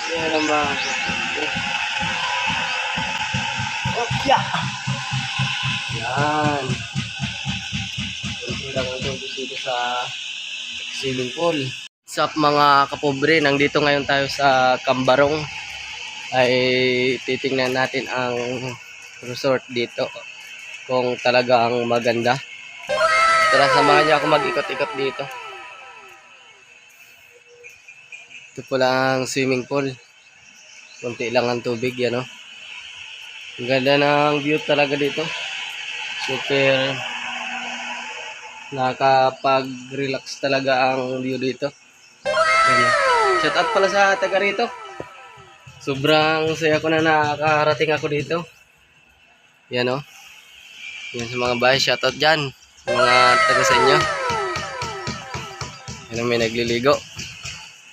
Yan ang mga opya. Yan. Kunti lang ang tubig dito sa swimming pool. What's up mga kapobre? Nandito ngayon tayo sa Cambarong. Ay titingnan natin ang resort dito. Kung talagang maganda. Tara, samahan niyo ako mag-ikot-ikot dito. Ito pala ang swimming pool. Kunti lang ang tubig, yan o. Ang ganda ng view talaga dito. Super nakapag-relax talaga ang view dito. Shout out pala sa taga rito. Sobrang saya ko na nakakarating ako dito. Yan o. Yan sa mga bahay, shout out dyan. Sa mga taga sa inyo. Yan ang may nagliligo.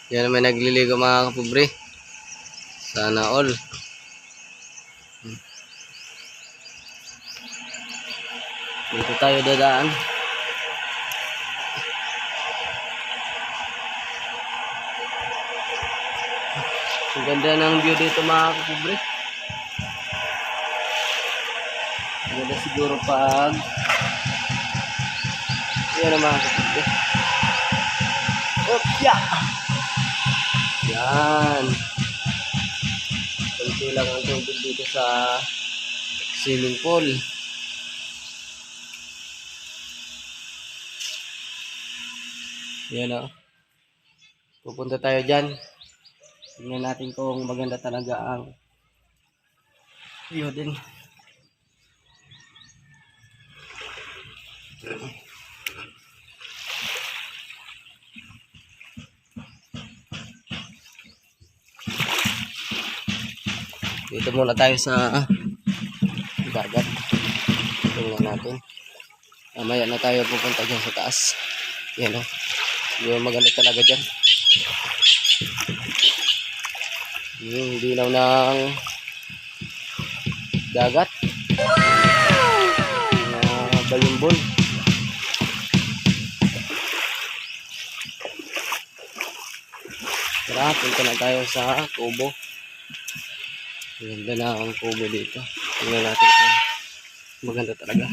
Yan ang may nagliligo mga kapobre. Sana all. Dito tayo dadaan. Ang ganda ng view dito mga kapobre. Ang ganda siguro pag yan ang mga kapobre. Opya! Yan. Kunti lang ang tubig dito sa swimming pool. Yan o. Pupunta tayo dyan. Tingnan natin kung maganda talaga ang view din. Dito muna tayo sa dagat. Tingnan natin. Mamaya na tayo pupunta dyan sa taas. Yan o. Yung maganda talaga dyan. Yung dinaw ng dagat. Bayumbol. Tara, punta na tayo sa kubo. Maganda na ang kubo dito. Tingnan natin kung maganda talaga.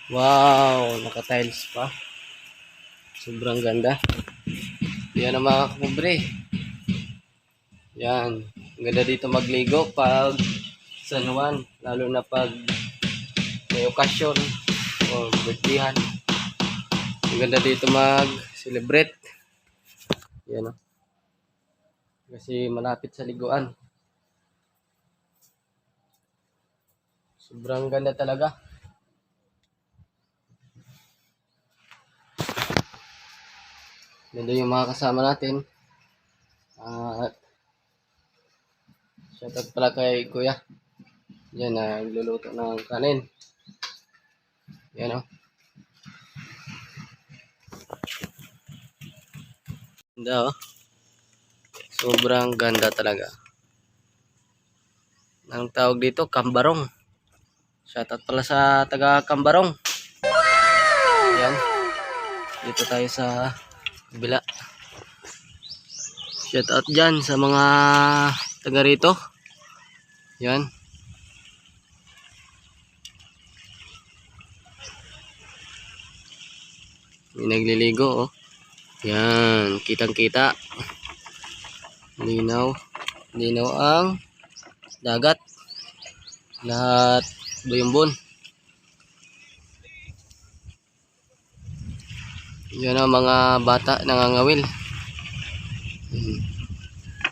Wow, naka-tiles pa. Sobrang ganda. Yan ang mga kapobre. Yan. Ang ganda dito magligo pag San Juan. Lalo na pag may okasyon o birthdayan. Ang ganda dito mag-celebrate. Yan o. Kasi malapit sa liguan. Sobrang ganda talaga. Ganda yung mga kasama natin. At shoutout pala kay Kuya. Yan, nagluluto ng kanin. Yan o. Ganda o. Sobrang ganda talaga. Ang tawag dito, Cambarong. Shoutout pala sa taga Cambarong. Yan. Dito tayo sa kabila. Shoutout dyan sa mga taga rito. Yan. May nagliligo oh. Yan, kitang-kita. Linaw. Linaw ang dagat. Lahat bayumbon. Yan ang mga bata nangangawil.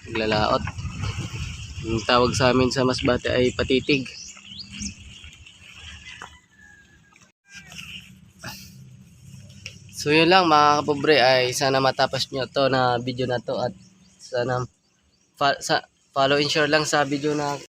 Naglalaot. Ang tawag sa amin sa Masbate ay patitig. So yun lang mga kapobre, ay sana matapos nyo to na video na to at sana follow and share lang sa video na